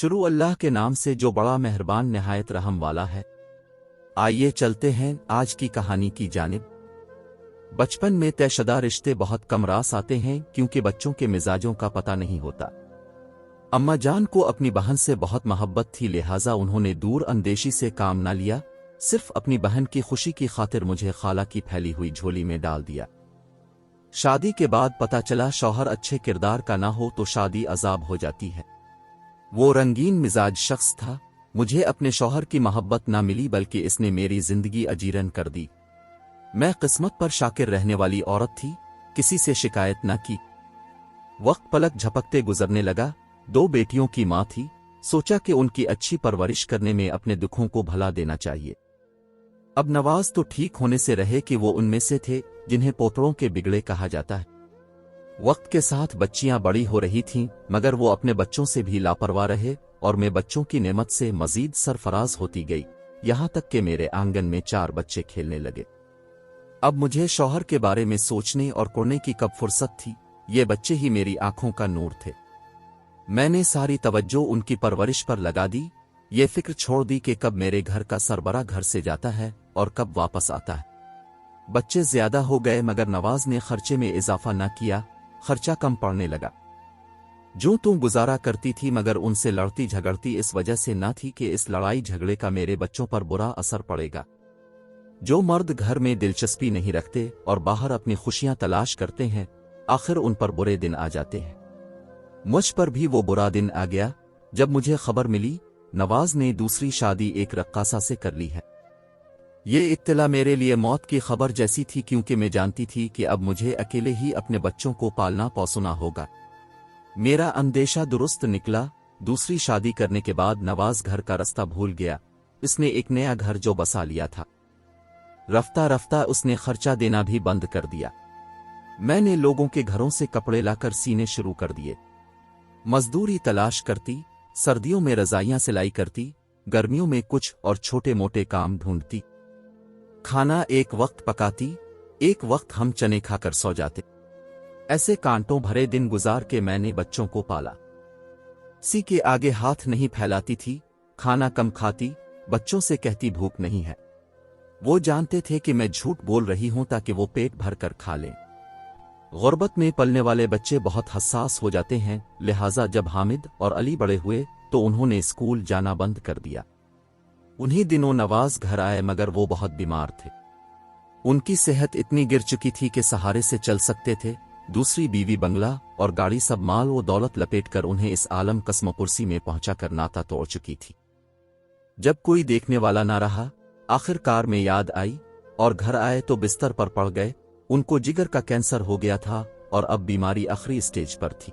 शुरू अल्लाह के नाम से जो बड़ा मेहरबान निहायत रहम वाला है। आइए चलते हैं आज की कहानी की जानिब। बचपन में तयशुदा रिश्ते बहुत कम रास आते हैं क्योंकि बच्चों के मिजाजों का पता नहीं होता। अम्मा जान को अपनी बहन से बहुत मोहब्बत थी, लिहाजा उन्होंने दूर अंदेशी से काम ना लिया, सिर्फ अपनी बहन की खुशी की खातिर मुझे खाला की फैली हुई झोली में डाल दिया। शादी के बाद पता चला शौहर अच्छे किरदार का ना हो तो शादी अजाब हो जाती है। वो रंगीन मिजाज शख्स था, मुझे अपने शौहर की मोहब्बत ना मिली बल्कि इसने मेरी जिंदगी अजीरन कर दी। मैं किस्मत पर शाकिर रहने वाली औरत थी, किसी से शिकायत न की। वक्त पलक झपकते गुजरने लगा। 2 बेटियों की मां थी, सोचा कि उनकी अच्छी परवरिश करने में अपने दुखों को भला देना चाहिए। अब नवाज तो ठीक होने से रहे कि वो उनमें से थे जिन्हें पोतरों के बिगड़े कहा जाता है। वक्त के साथ बच्चियां बड़ी हो रही थीं, मगर वो अपने बच्चों से भी लापरवाह रहे और मैं बच्चों की नेमत से मजीद सरफराज होती गई, यहां तक कि मेरे आंगन में 4 बच्चे खेलने लगे। अब मुझे शौहर के बारे में सोचने और कुड़ने की कब फुर्सत थी, ये बच्चे ही मेरी आंखों का नूर थे। मैंने सारी तवज्जो उनकी परवरिश पर लगा दी, ये फिक्र छोड़ दी कि कब मेरे घर का सरबरा घर से जाता है और कब वापस आता है। बच्चे ज्यादा हो गए मगर नवाज ने खर्चे में इजाफा न किया, खर्चा कम पड़ने लगा। जो तुम गुजारा करती थी मगर उनसे लड़ती झगड़ती इस वजह से न थी कि इस लड़ाई झगड़े का मेरे बच्चों पर बुरा असर पड़ेगा। जो मर्द घर में दिलचस्पी नहीं रखते और बाहर अपनी खुशियां तलाश करते हैं, आखिर उन पर बुरे दिन आ जाते हैं। मुझ पर भी वो बुरा दिन आ गया जब मुझे खबर मिली नवाज ने दूसरी शादी एक रक्कासा से कर ली है। ये इत्तला मेरे लिए मौत की खबर जैसी थी, क्योंकि मैं जानती थी कि अब मुझे अकेले ही अपने बच्चों को पालना पोसना होगा। मेरा अंदेशा दुरुस्त निकला। दूसरी शादी करने के बाद नवाज घर का रास्ता भूल गया। इसने एक नया घर जो बसा लिया था, रफ्ता रफ्ता उसने खर्चा देना भी बंद कर दिया। मैंने लोगों के घरों से कपड़े लाकर सीने शुरू कर दिए। मजदूरी तलाश करती, सर्दियों में रजाइयां सिलाई करती, गर्मियों में कुछ और छोटे मोटे काम ढूंढती। खाना एक वक्त पकाती, एक वक्त हम चने खाकर सो जाते। ऐसे कांटों भरे दिन गुजार के मैंने बच्चों को पाला। किसी के आगे हाथ नहीं फैलाती थी, खाना कम खाती, बच्चों से कहती भूख नहीं है। वो जानते थे कि मैं झूठ बोल रही हूं ताकि वो पेट भर कर खा लें। गुर्बत में पलने वाले बच्चे बहुत हसास हो जाते हैं, लिहाजा जब हामिद और अली बड़े हुए तो उन्होंने स्कूल जाना बंद कर दिया। उन्हीं दिनों नवाज घर आए मगर वो बहुत बीमार थे। उनकी सेहत इतनी गिर चुकी थी कि सहारे से चल सकते थे। दूसरी बीवी, बंगला और गाड़ी, सब माल व दौलत लपेटकर उन्हें इस आलम कसमपुरसी में पहुंचाकर नाता तोड़ चुकी थी। जब कोई देखने वाला ना रहा, आखिरकार में याद आई और घर आए तो बिस्तर पर पड़ गए। उनको जिगर का कैंसर हो गया था और अब बीमारी आखिरी स्टेज पर थी।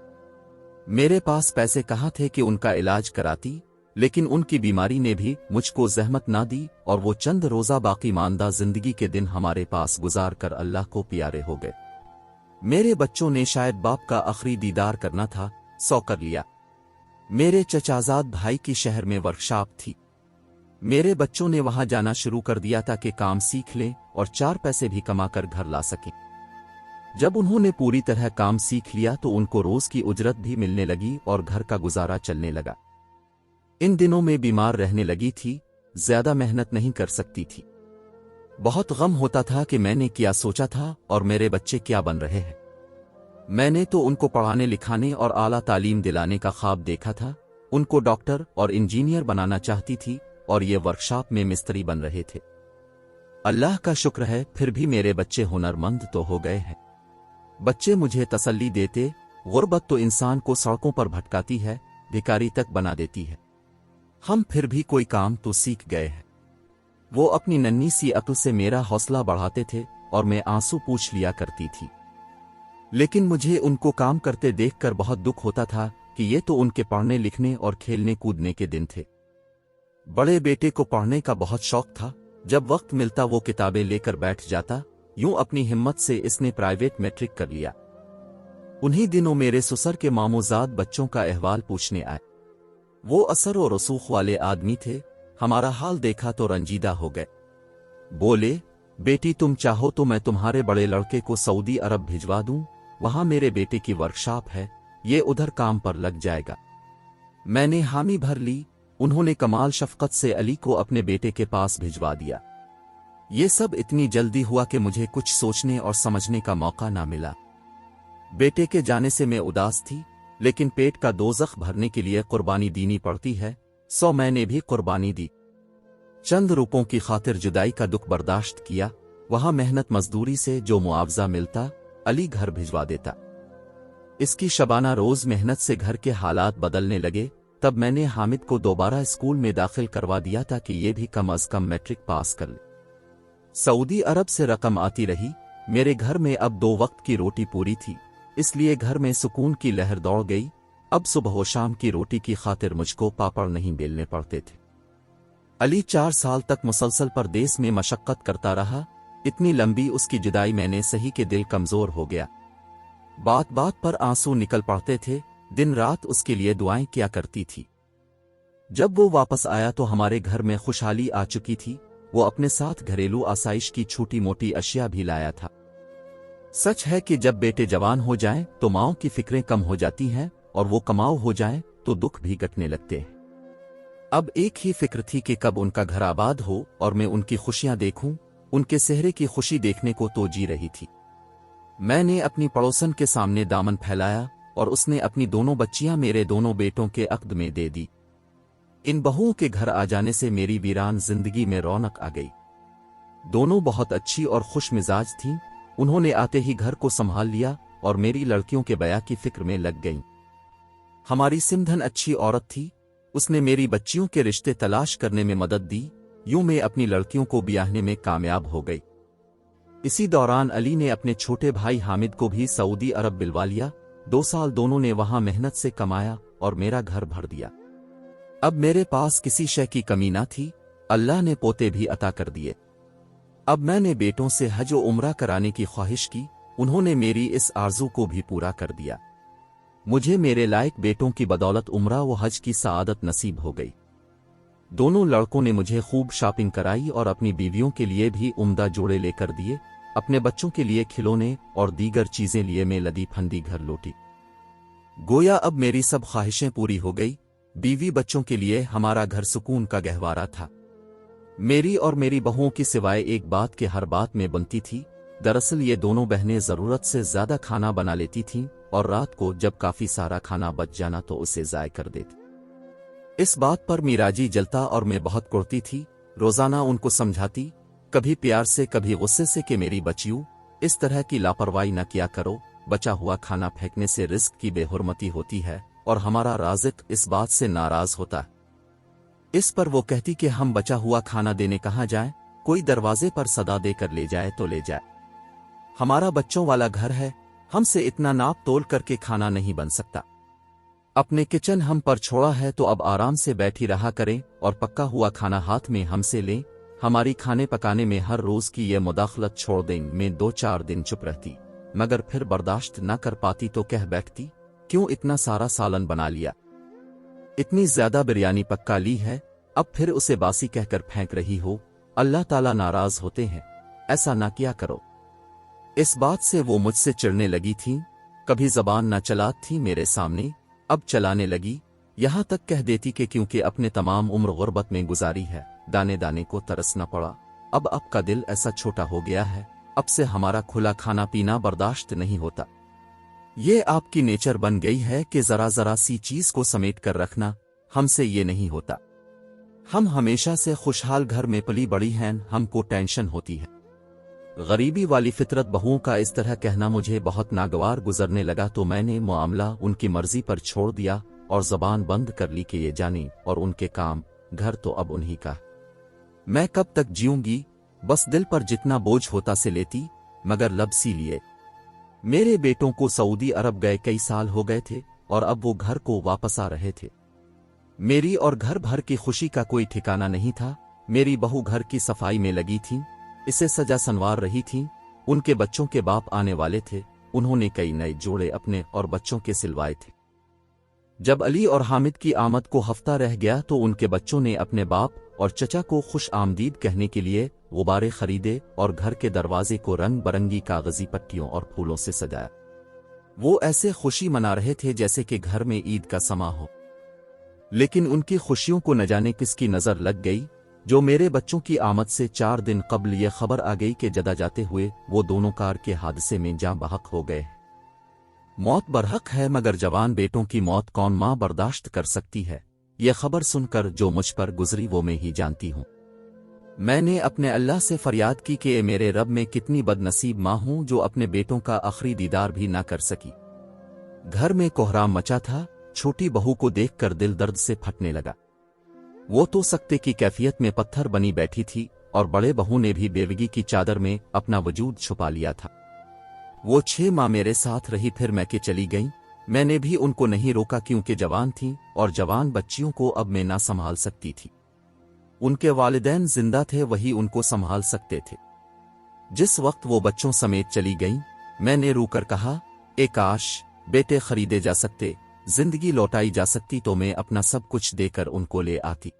मेरे पास पैसे कहाँ थे कि उनका इलाज कराती, लेकिन उनकी बीमारी ने भी मुझको जहमत ना दी और वो चंद रोजा बाकी मानदा जिंदगी के दिन हमारे पास गुजार कर अल्लाह को प्यारे हो गए। मेरे बच्चों ने शायद बाप का आखिरी दीदार करना था, सौ कर लिया। मेरे चचाजाद भाई की शहर में वर्कशॉप थी। मेरे बच्चों ने वहां जाना शुरू कर दिया ताकि काम सीख लें और 4 पैसे भी कमाकर घर ला सकें। जब उन्होंने पूरी तरह काम सीख लिया तो उनको रोज की उजरत भी मिलने लगी और घर का गुजारा चलने लगा। इन दिनों में बीमार रहने लगी थी, ज्यादा मेहनत नहीं कर सकती थी। बहुत गम होता था कि मैंने क्या सोचा था और मेरे बच्चे क्या बन रहे हैं। मैंने तो उनको पढ़ाने लिखाने और आला तालीम दिलाने का ख्वाब देखा था। उनको डॉक्टर और इंजीनियर बनाना चाहती थी और ये वर्कशॉप में मिस्त्री बन रहे थे। अल्लाह का शुक्र है फिर भी मेरे बच्चे हुनरमंद तो हो गए हैं। बच्चे मुझे तसल्ली देते, गुर्बत तो इंसान को सड़कों पर भटकाती है, भिखारी तक बना देती है। हम फिर भी कोई काम तो सीख गए हैं। वो अपनी नन्ही सी अक्ल से मेरा हौसला बढ़ाते थे और मैं आंसू पूछ लिया करती थी। लेकिन मुझे उनको काम करते देखकर बहुत दुख होता था कि ये तो उनके पढ़ने लिखने और खेलने कूदने के दिन थे। बड़े बेटे को पढ़ने का बहुत शौक था। जब वक्त मिलता वो किताबें लेकर बैठ जाता। यूं अपनी हिम्मत से इसने प्राइवेट मैट्रिक कर लिया। उन्हीं दिनों मेरे ससुर के मामूजाद बच्चों का अहवाल पूछने आए। वो असर और रसूख वाले आदमी थे। हमारा हाल देखा तो रंजीदा हो गए। बोले, बेटी तुम चाहो तो मैं तुम्हारे बड़े लड़के को सऊदी अरब भिजवा दूं, वहां मेरे बेटे की वर्कशॉप है, ये उधर काम पर लग जाएगा। میں نے हामी بھر لی۔ انہوں نے کمال شفقت سے علی کو اپنے بیٹے کے پاس بھجوا دیا۔ یہ سب اتنی جلدی ہوا کہ مجھے کچھ سوچنے اور سمجھنے کا موقع نہ ملا۔ بیٹے کے جانے سے میں اداس تھی، لیکن پیٹ کا دوزخ بھرنے کے لیے قربانی دینی پڑتی ہے، سو میں نے بھی قربانی دی۔ چند روپوں کی خاطر جدائی کا دکھ برداشت کیا، وہاں محنت مزدوری سے جو معاوضہ ملتا علی گھر بھجوا دیتا۔ اس کی شبانہ روز محنت سے گھر کے حالات بدلنے لگے۔ تب میں نے حامد کو دوبارہ اسکول میں داخل کروا دیا تھا کہ یہ بھی کم از کم میٹرک پاس کر لے۔ سعودی عرب سے رقم آتی رہی، میرے گھر میں اب 2 وقت کی روٹی پوری تھی، اس لیے گھر میں سکون کی لہر دوڑ گئی۔ اب صبح و شام کی روٹی کی خاطر مجھ کو پاپڑ نہیں بیلنے پڑتے تھے۔ علی 4 سال تک مسلسل پردیس میں مشقت کرتا رہا۔ اتنی لمبی اس کی جدائی میں نے سہی کہ دل کمزور ہو گیا۔ بات بات پر آنسو نکل پڑتے تھے، دن رات اس کے لیے دعائیں کیا کرتی تھی۔ جب وہ واپس آیا تو ہمارے گھر میں خوشحالی آ چکی تھی۔ وہ اپنے ساتھ گھریلو آسائش کی چھوٹی موٹی اشیاء بھی لایا تھا۔ سچ ہے کہ جب بیٹے جوان ہو جائیں تو ماؤں کی فکریں کم ہو جاتی ہیں، اور وہ کماؤ ہو جائیں تو دکھ بھی گٹنے لگتے ہیں۔ اب ایک ہی فکر تھی کہ کب ان کا گھر آباد ہو اور میں ان کی خوشیاں دیکھوں۔ ان کے چہرے کی خوشی دیکھنے کو تو جی رہی تھی۔ میں نے اپنی پڑوسن کے سامنے دامن پھیلایا اور اس نے اپنی دونوں بچیاں میرے دونوں بیٹوں کے عقد میں دے دی۔ ان بہوؤں کے گھر آ جانے سے میری ویران زندگی میں رونق آ گئی۔ دونوں بہت اچھی اور خوش مزاج تھیں۔ انہوں نے آتے ہی گھر کو سنبھال لیا اور میری لڑکیوں کے بیاہ کی فکر میں لگ گئیں۔ ہماری سمدھن اچھی عورت تھی، اس نے میری بچیوں کے رشتے تلاش کرنے میں مدد دی، یوں میں اپنی لڑکیوں کو بیاہنے میں کامیاب ہو گئی۔ اسی دوران علی نے اپنے چھوٹے بھائی حامد کو بھی سعودی عرب بلوا لیا۔ 2 سال دونوں نے وہاں محنت سے کمایا اور میرا گھر بھر دیا۔ اب میرے پاس کسی شے کی کمی نہ تھی، اللہ نے پوتے بھی عطا کر دیے۔ اب میں نے بیٹوں سے حج و عمرہ کرانے کی خواہش کی، انہوں نے میری اس آرزو کو بھی پورا کر دیا۔ مجھے میرے لائق بیٹوں کی بدولت عمرہ و حج کی سعادت نصیب ہو گئی۔ دونوں لڑکوں نے مجھے خوب شاپنگ کرائی اور اپنی بیویوں کے لیے بھی عمدہ جوڑے لے کر دیے۔ اپنے بچوں کے لیے کھلونے اور دیگر چیزیں لیے میں لدی پھندی گھر لوٹی۔ گویا اب میری سب خواہشیں پوری ہو گئی۔ بیوی بچوں کے لیے ہمارا گھر سکون کا گہوارہ تھا۔ میری اور میری بہوؤں کی سوائے ایک بات کہ ہر بات میں بنتی تھی۔ دراصل یہ دونوں بہنیں ضرورت سے زیادہ کھانا بنا لیتی تھیں اور رات کو جب کافی سارا کھانا بچ جانا تو اسے ضائع کر دیتی۔ اس بات پر میرا جی جلتا اور میں بہت کرتی تھی۔ روزانہ ان کو سمجھاتی، کبھی پیار سے کبھی غصے سے کہ میری بچیوں، اس طرح کی لاپرواہی نہ کیا کرو، بچا ہوا کھانا پھینکنے سے رزق کی بے حرمتی ہوتی ہے اور ہمارا رازق اس بات سے ناراض ہوتا ہے۔ اس پر وہ کہتی کہ ہم بچا ہوا کھانا دینے کہاں جائیں، کوئی دروازے پر صدا دے کر لے جائے تو لے جائے، ہمارا بچوں والا گھر ہے، ہم سے اتنا ناپ تول کر کے کھانا نہیں بن سکتا۔ اپنے کچن ہم پر چھوڑا ہے تو اب آرام سے بیٹھی رہا کریں اور پکا ہوا کھانا ہاتھ میں ہم سے لیں۔ ہماری کھانے پکانے میں ہر روز کی یہ مداخلت چھوڑ دیں۔ میں 2-4 دن چپ رہتی، مگر پھر برداشت نہ کر پاتی تو کہہ بیٹھتی، کیوں اتنا سارا سالن بنا لیا، اتنی زیادہ بریانی پکا لی ہے، اب پھر اسے باسی کہہ کر پھینک رہی ہو، اللہ تعالیٰ ناراض ہوتے ہیں، ایسا نہ کیا کرو۔ اس بات سے وہ مجھ سے چڑھنے لگی تھیں، کبھی زبان نہ چلات تھی میرے سامنے، اب چلانے لگی، یہاں تک کہہ دیتی کہ کیونکہ اپنے تمام عمر غربت میں گزاری ہے، دانے دانے کو ترسنا پڑا، اب کا دل ایسا چھوٹا ہو گیا ہے، اب سے ہمارا کھلا کھانا پینا برداشت نہیں ہوتا۔ یہ آپ کی نیچر بن گئی ہے کہ ذرا ذرا سی چیز کو سمیٹ کر رکھنا، ہم سے یہ نہیں ہوتا۔ ہم ہمیشہ سے خوشحال گھر میں پلی بڑی ہیں، ہم کو ٹینشن ہوتی ہے۔ غریبی والی فطرت بہوؤں کا اس طرح کہنا مجھے بہت ناگوار گزرنے لگا تو میں نے معاملہ ان کی مرضی پر چھوڑ دیا اور زبان بند کر لی کہ یہ جانی اور ان کے کام، گھر تو اب انہی کا۔ میں کب تک جیوں گی، بس دل پر جتنا بوجھ ہوتا سے لیتی، مگر لب سی لیے۔ میرے بیٹوں کو سعودی عرب گئے کئی سال ہو گئے تھے اور اب وہ گھر کو واپس آ رہے تھے۔ میری اور گھر بھر کی خوشی کا کوئی ٹھکانہ نہیں تھا۔ میری بہو گھر کی صفائی میں لگی تھیں، اسے سجا سنوار رہی تھیں۔ ان کے بچوں کے باپ آنے والے تھے، انہوں نے کئی نئے جوڑے اپنے اور بچوں کے سلوائے تھے۔ جب علی اور حامد کی آمد کو ہفتہ رہ گیا تو ان کے بچوں نے اپنے باپ اور چچا کو خوش آمدید کہنے کے لیے غبارے خریدے اور گھر کے دروازے کو رنگ برنگی کاغذی پٹیوں اور پھولوں سے سجایا۔ وہ ایسے خوشی منا رہے تھے جیسے کہ گھر میں عید کا سما ہو۔ लेकिन उनकी खुशियों को न जाने किसकी नजर लग गई। जो मेरे बच्चों की आमद से 4 दिन कबल ये खबर आ गई कि जदा जाते हुए वो दोनों कार के हादसे में जाँ बहक हो गए। मौत बरहक है मगर जवान बेटों की मौत कौन माँ बर्दाश्त कर सकती है। ये खबर सुनकर जो मुझ पर गुजरी वो मैं ही जानती हूँ। मैंने अपने अल्लाह से फरियाद की कि मेरे रब में कितनी बदनसीब माँ हूँ जो अपने बेटों का आखिरी दीदार भी ना कर सकी। घर में कोहराम मचा था। छोटी बहू को देखकर दिल दर्द से फटने लगा। वो तो सख्ते की कैफियत में पत्थर बनी बैठी थी और बड़े बहू ने भी बेवगी की चादर में अपना वजूद छुपा लिया था। वो 6 माह मेरे साथ रही, फिर मैके चली गईं। मैंने भी उनको नहीं रोका क्योंकि जवान थीं और जवान बच्चियों को अब मैं ना संभाल सकती थी। उनके वालिदैन जिंदा थे, वही उनको संभाल सकते थे। जिस वक्त वो बच्चों समेत चली गईं, मैंने रोकर कहा, ए काश बेटे खरीदे जा सकते, जिंदगी लौटाई जा सकती तो मैं अपना सब कुछ देकर उनको ले आती।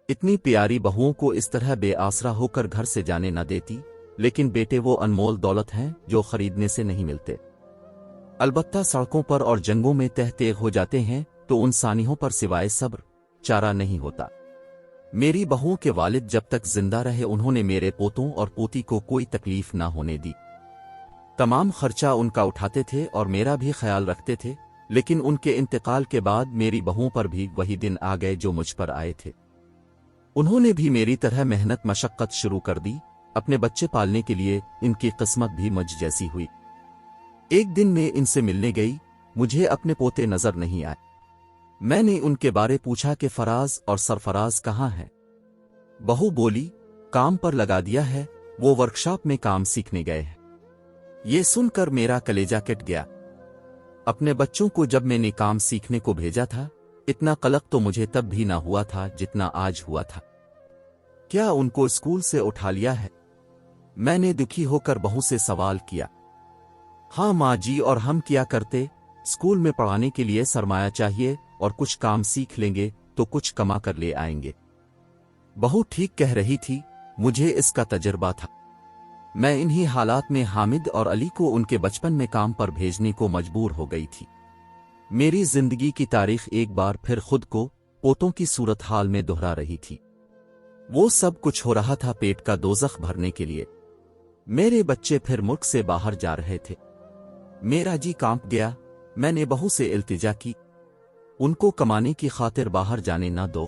इतनी प्यारी बहुओं को इस तरह बेआसरा होकर घर से जाने न देती। लेकिन बेटे वो अनमोल दौलत हैं जो खरीदने से नहीं मिलते। अलबत्ता सड़कों पर और जंगों में तहतेग हो जाते हैं तो उन सानियों पर सिवाय सब्र चारा नहीं होता। मेरी बहुओं के वालिद जब तक जिंदा रहे उन्होंने मेरे पोतों और पोती को कोई तकलीफ ना होने दी। तमाम खर्चा उनका उठाते थे और मेरा भी ख्याल रखते थे। लेकिन उनके इंतकाल के बाद मेरी बहुओं पर भी वही दिन आ गए जो मुझ पर आए थे। उन्होंने भी मेरी तरह मेहनत मशक्कत शुरू कर दी। अपने बच्चे पालने के लिए इनकी किस्मत भी मुझ जैसी हुई। एक दिन मैं इनसे मिलने गई, मुझे अपने पोते नजर नहीं आए। मैंने उनके बारे पूछा कि फराज और सरफराज कहाँ हैं। बहू बोली, काम पर लगा दिया है, वो वर्कशॉप में काम सीखने गए हैं। ये सुनकर मेरा कलेजा कट गया। अपने बच्चों को जब मैंने काम सीखने को भेजा था, इतना कलक तो मुझे तब भी ना हुआ था जितना आज हुआ था। क्या उनको स्कूल से उठा लिया है? मैंने दुखी होकर बहू से सवाल किया। हाँ माँ जी, और हम क्या करते? स्कूल में पढ़ाने के लिए सरमाया चाहिए और कुछ काम सीख लेंगे तो कुछ कमा कर ले आएंगे। बहू ठीक कह रही थी, मुझे इसका तजुर्बा था। मैं इन्हीं हालात में हामिद और अली को उनके बचपन में काम पर भेजने को मजबूर हो गई थी। मेरी जिंदगी की तारीख एक बार फिर खुद को पोतों की सूरत हाल में दोहरा रही थी। वो सब कुछ हो रहा था पेट का दोज़ख भरने के लिए। मेरे बच्चे फिर मुल्क से बाहर जा रहे थे। मेरा जी कांप गया। मैंने बहू से इल्तिजा की, उनको कमाने की खातिर बाहर जाने ना दो।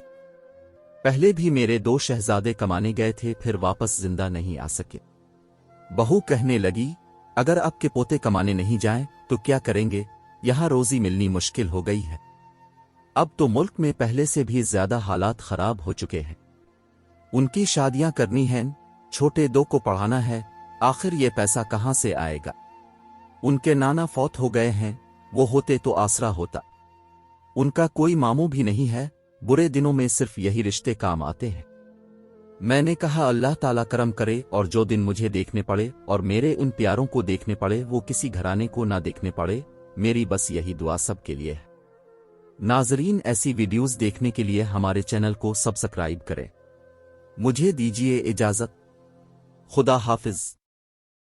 पहले भी मेरे 2 शहजादे कमाने गए थे, फिर वापस जिंदा नहीं आ सके। बहू कहने लगी, अगर आपके पोते कमाने नहीं जाएं तो क्या करेंगे? यहां रोजी मिलनी मुश्किल हो गई है। अब तो मुल्क में पहले से भी ज्यादा हालात खराब हो चुके हैं। उनकी शादियां करनी हैं, छोटे 2 को पढ़ाना है, आखिर ये पैसा कहां से आएगा? उनके नाना फौत हो गए हैं, वो होते तो आसरा होता। उनका कोई मामू भी नहीं है, बुरे दिनों में सिर्फ यही रिश्ते काम आते हैं। मैंने कहा अल्लाह ताला करम करे और जो दिन मुझे देखने पड़े और मेरे उन प्यारों को देखने पड़े वो किसी घराने को ना देखने पड़े। मेरी बस यही दुआ सब के लिए है। नाजरीन, ऐसी वीडियोस देखने के लिए हमारे चैनल को सब्सक्राइब करें। मुझे दीजिए इजाजत। खुदा हाफिज।